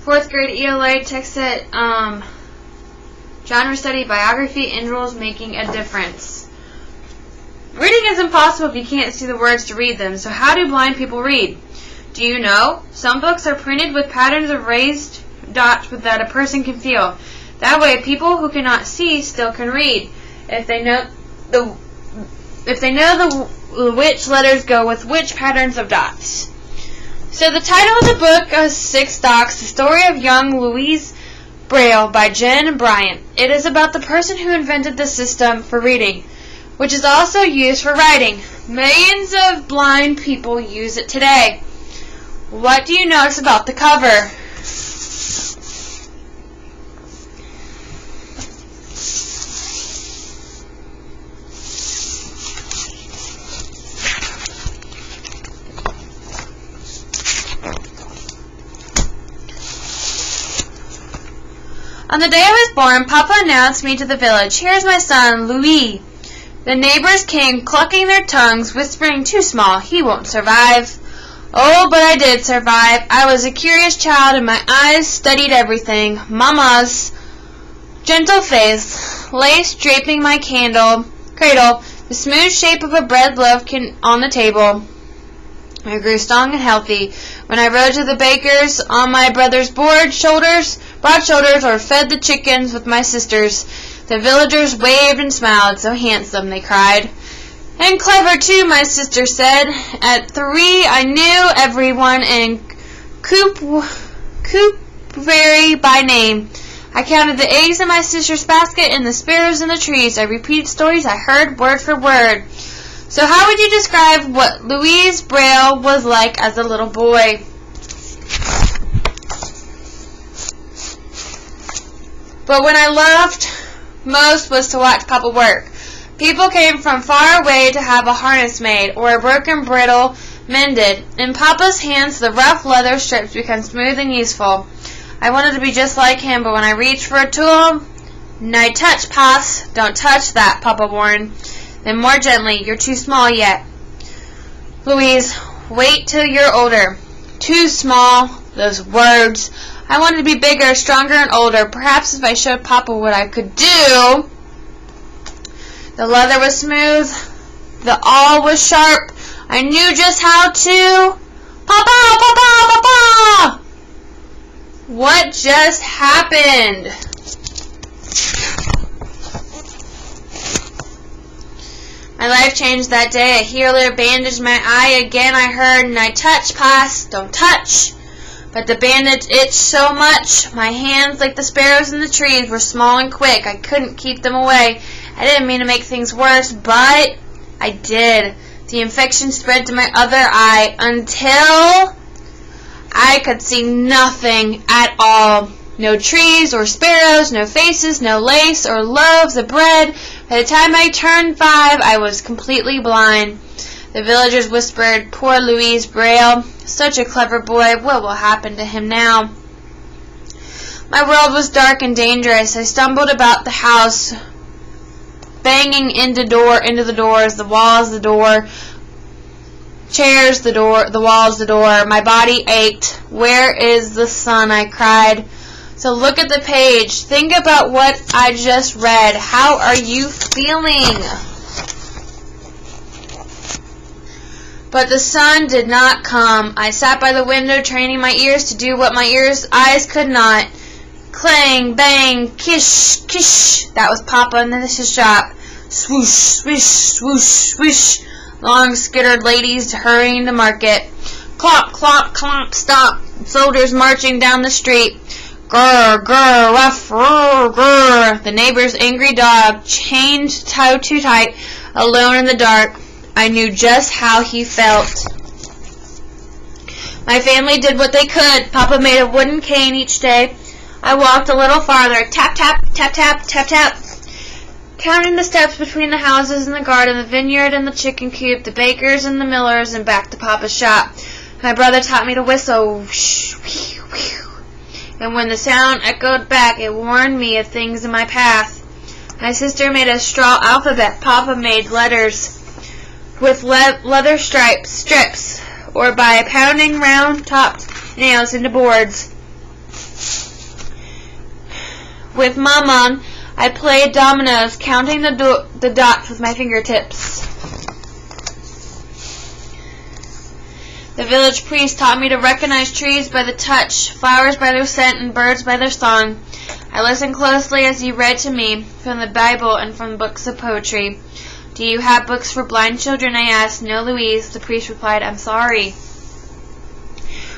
4th grade ELA text set, genre study, biography, and rules making a difference. Reading is impossible if you can't see the words to read them, so how do blind people read? Do you know? Some books are printed with patterns of raised dots that a person can feel. That way, people who cannot see still can read, if they know which letters go with which patterns of dots. So the title of the book is 6 Dots, The Story of Young Louise Braille by Jen Bryant. It is about the person who invented the system for reading, which is also used for writing. Millions of blind people use it today. What do you notice about the cover? On the day I was born, Papa announced me to the village. Here's my son, Louis. The neighbors came clucking their tongues, whispering, too small, he won't survive. Oh, but I did survive. I was a curious child, and my eyes studied everything. Mama's gentle face, lace draping my cradle, the smooth shape of a bread loaf on the table. I grew strong and healthy. When I rode to the baker's on my brother's broad shoulders, or fed the chickens with my sisters, the villagers waved and smiled. So handsome, they cried. And clever, too, my sister said. At 3, I knew everyone in Coopbury by name. I counted the eggs in my sister's basket and the sparrows in the trees. I repeated stories I heard word for word. So how would you describe what Louise Braille was like as a little boy? But what I loved most was to watch Papa work. People came from far away to have a harness made or a broken bridle mended. In Papa's hands, the rough leather strips become smooth and useful. I wanted to be just like him, but when I reached for a tool, "No touch, Pass. Don't touch that," Papa warned. Then more gently, "You're too small yet. Louise, wait till you're older." Too small, those words. I wanted to be bigger, stronger, and older. Perhaps if I showed Papa what I could do. The leather was smooth. The awl was sharp. I knew just how to. Papa! Papa! Papa! What just happened? My life changed that day. A healer bandaged my eye. Again I heard, "No touch, Pass. Don't touch." But the bandage itched so much. My hands, like the sparrows in the trees, were small and quick. I couldn't keep them away. I didn't mean to make things worse, but I did. The infection spread to my other eye until I could see nothing at all. No trees or sparrows, no faces, no lace or loaves of bread. By the time I turned 5, I was completely blind. The villagers whispered, "Poor Louise Braille. Such a clever boy. What will happen to him now?" My world was dark and dangerous. I stumbled about the house, banging into the doors, the walls, the door, chairs, the door, the walls, the door. My body ached. "Where is the sun?" I cried. So look at the page. Think about what I just read. How are you feeling? But the sun did not come. I sat by the window, training my ears to do what my eyes could not. Clang, bang, kish, kish. That was Papa in the shop. Swoosh, swish, swoosh, swish. Long skittered ladies hurrying to market. Clop, clop, clomp, stop. Soldiers marching down the street. Grr, grr, ruff, grr, grr. The neighbor's angry dog, chained too tight, alone in the dark. I knew just how he felt. My family did what they could. Papa made a wooden cane each day. I walked a little farther. Tap, tap, tap, tap, tap, tap. Counting the steps between the houses and the garden, the vineyard and the chicken coop, the baker's and the miller's, and back to Papa's shop. My brother taught me to whistle. Whoosh, whew, whew. And when the sound echoed back, it warned me of things in my path. My sister made a straw alphabet. Papa made letters with leather strips, or by pounding round-topped nails into boards. With Mom on, I played dominoes, counting the dots with my fingertips. The village priest taught me to recognize trees by the touch, flowers by their scent, and birds by their song. I listened closely as he read to me from the Bible and from books of poetry. Do you have books for blind children? I asked. No, Louise. The priest replied, I'm sorry.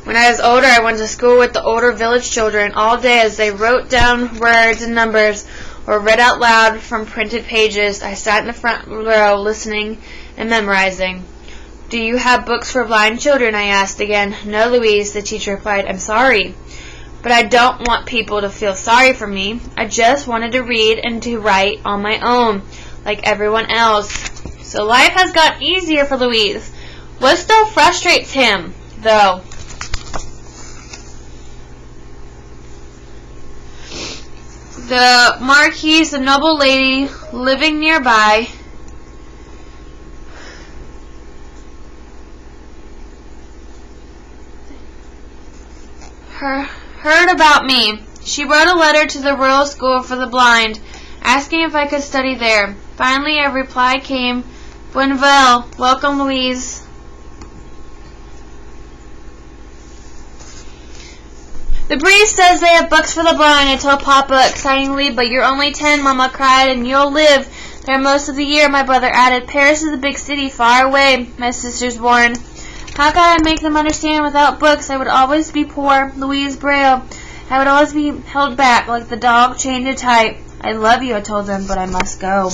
When I was older, I went to school with the older village children all day as they wrote down words and numbers or read out loud from printed pages. I sat in the front row listening and memorizing. Do you have books for blind children? I asked again. No, Louise, the teacher replied. I'm sorry. But I don't want people to feel sorry for me. I just wanted to read and to write on my own, like everyone else. So life has gotten easier for Louise. What still frustrates him, though? The Marquise, a noble lady living nearby, heard about me. She wrote a letter to the Royal School for the Blind, asking if I could study there. Finally, a reply came. Buenvel, welcome, Louise. The priest says they have books for the blind, I told Papa excitedly, but you're only 10, Mama cried, and you'll live there most of the year, my brother added. Paris is a big city, far away, my sisters warned. How could I make them understand without books? I would always be poor, Louise Braille. I would always be held back, like the dog chained to tight. I love you, I told them, but I must go.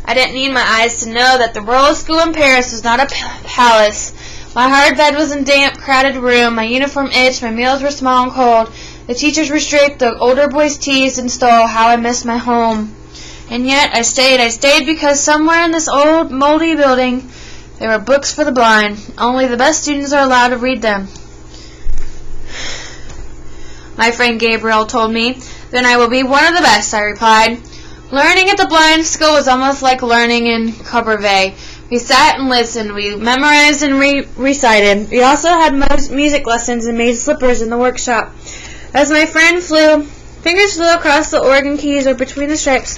I didn't need my eyes to know that the Royal School in Paris was not a palace. My hard bed was in a damp, crowded room. My uniform itched. My meals were small and cold. The teachers were strict. The older boys teased and stole. How I missed my home. And yet I stayed. I stayed because somewhere in this old, moldy building there were books for the blind. Only the best students are allowed to read them. My friend Gabriel told me. Then I will be one of the best, I replied. Learning at the blind school was almost like learning in Courbevoie. We sat and listened. We memorized and recited. We also had music lessons and made slippers in the workshop. As my fingers flew across the organ keys or between the stripes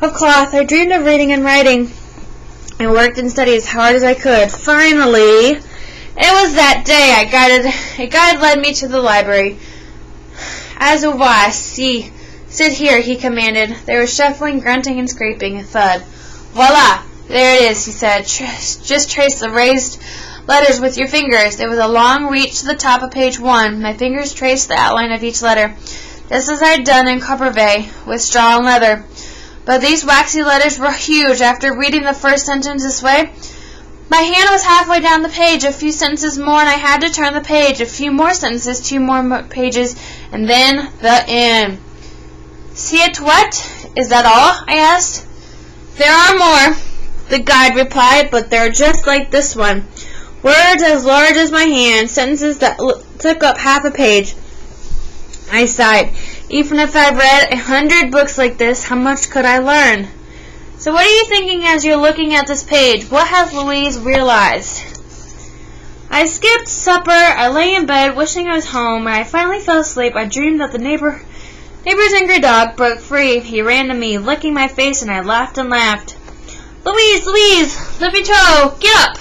of cloth, I dreamed of reading and writing. I worked and studied as hard as I could. Finally, it was that day a guide led me to the library. Azuwa, see, sit here, he commanded. There was shuffling, grunting, and scraping. A thud. Voila! There it is, he said. Just trace the raised letters with your fingers. It was a long reach to the top of page 1. My fingers traced the outline of each letter, just as I had done in Courbevoie, with straw and leather. But these waxy letters were huge. After reading the first sentence this way, my hand was halfway down the page. A few sentences more, and I had to turn the page. A few more sentences, 2 more pages, and then the end. See it what? Is that all? I asked. There are more, the guide replied, but they're just like this one. Words as large as my hand, sentences that took up half a page. I sighed. Even if I read 100 books like this, how much could I learn? So what are you thinking as you're looking at this page? What has Louise realized? I skipped supper. I lay in bed, wishing I was home. When I finally fell asleep, I dreamed that the neighbor's angry dog broke free. He ran to me, licking my face, and I laughed and laughed. Louise, Louise, le Vito, get up!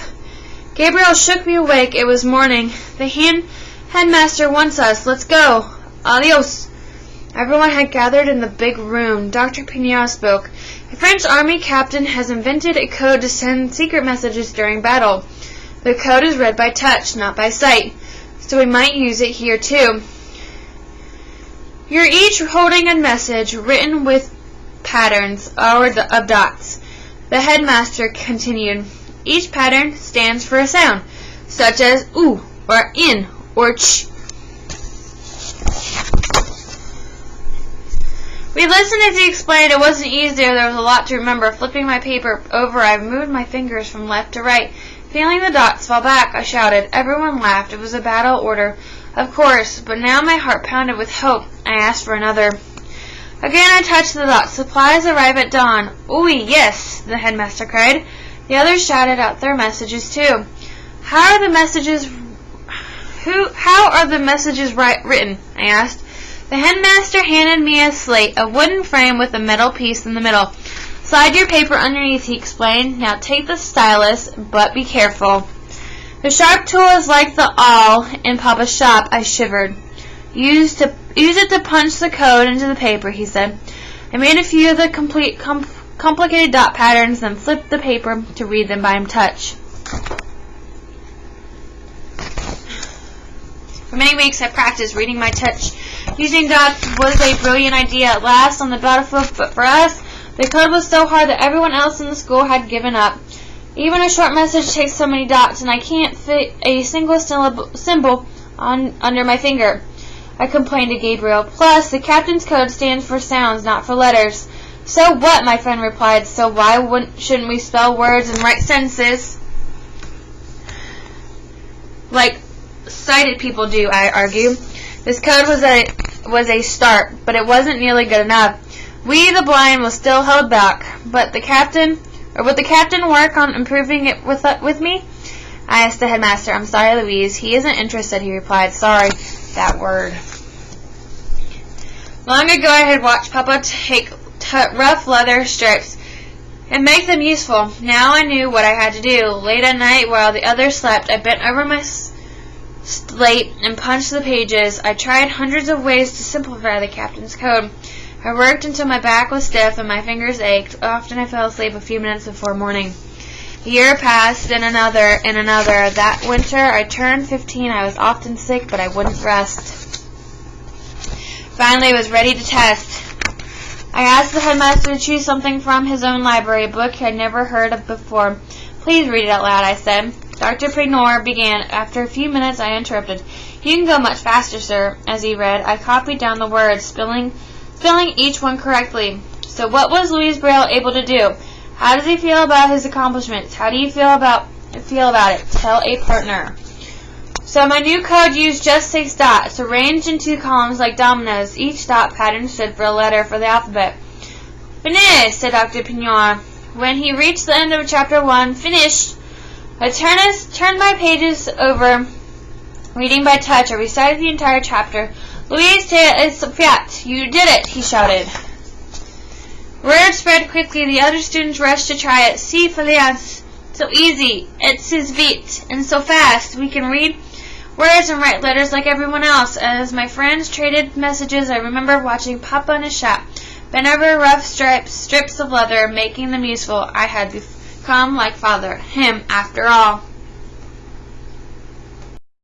Gabriel shook me awake. It was morning. The headmaster wants us. Let's go. Adios. Everyone had gathered in the big room. Dr. Pignat spoke. A French army captain has invented a code to send secret messages during battle. The code is read by touch, not by sight, so we might use it here too. You're each holding a message written with patterns of dots. The headmaster continued. Each pattern stands for a sound, such as oo, or in, or ch. We listened as he explained. It wasn't easier. There was a lot to remember. Flipping my paper over, I moved my fingers from left to right. Feeling the dots fall back, I shouted. Everyone laughed. It was a battle order, of course, but now my heart pounded with hope. I asked for another. Again I touched the dots. Supplies arrive at dawn. Ooh, yes, the headmaster cried. The others shouted out their messages too. How are the messages written? I asked. The headmaster handed me a slate, a wooden frame with a metal piece in the middle. Slide your paper underneath, he explained. Now take the stylus, but be careful. The sharp tool is like the awl in Papa's shop, I shivered. Use it to punch the code into the paper, he said. I made a few of the complicated dot patterns, then flipped the paper to read them by touch. For many weeks I practiced reading by touch. Using dots was a brilliant idea at last on the battlefield, but for us, the code was so hard that everyone else in the school had given up. Even a short message takes so many dots, and I can't fit a single symbol under my finger, I complained to Gabriel. Plus, the captain's code stands for sounds, not for letters. So what, my friend replied. So why shouldn't we spell words and write sentences like sighted people do, I argue. This code was a start, but it wasn't nearly good enough. We, the blind, was still held back. But would the captain work on improving it with me? I asked the headmaster. I'm sorry, Louise. He isn't interested, he replied. Sorry, that word. Long ago I had watched Papa take rough leather strips and make them useful. Now I knew what I had to do. Late at night, while the others slept, I bent over my slate and punched the pages. I tried hundreds of ways to simplify the captain's code. I worked until my back was stiff and my fingers ached. Often I fell asleep a few minutes before morning. A year passed, and another, and another. That winter I turned 15. I was often sick, but I wouldn't rest. Finally, I was ready to test. I asked the headmaster to choose something from his own library, a book I'd never heard of before. Please read it out loud, I said. Dr. Pignor began. After a few minutes, I interrupted. You can go much faster, sir. As he read, I copied down the words, spelling each one correctly. So what was Louis Braille able to do? How does he feel about his accomplishments? How do you feel about it? Tell a partner. So my new code used just 6 dots, arranged in 2 columns like dominoes. Each dot pattern stood for a letter for the alphabet. Finish, said Dr. Pignor. When he reached the end of chapter 1, finished. I turned my pages over, reading by touch. I recited the entire chapter. Louise, it's fiat. You did it, he shouted. Word spread quickly. The other students rushed to try it. See, Feliance. So easy. It's his vite. And so fast. We can read words and write letters like everyone else. As my friends traded messages, I remember watching Papa in his shop, bent over rough strips of leather, making them useful. I had become like Father. Him, after all.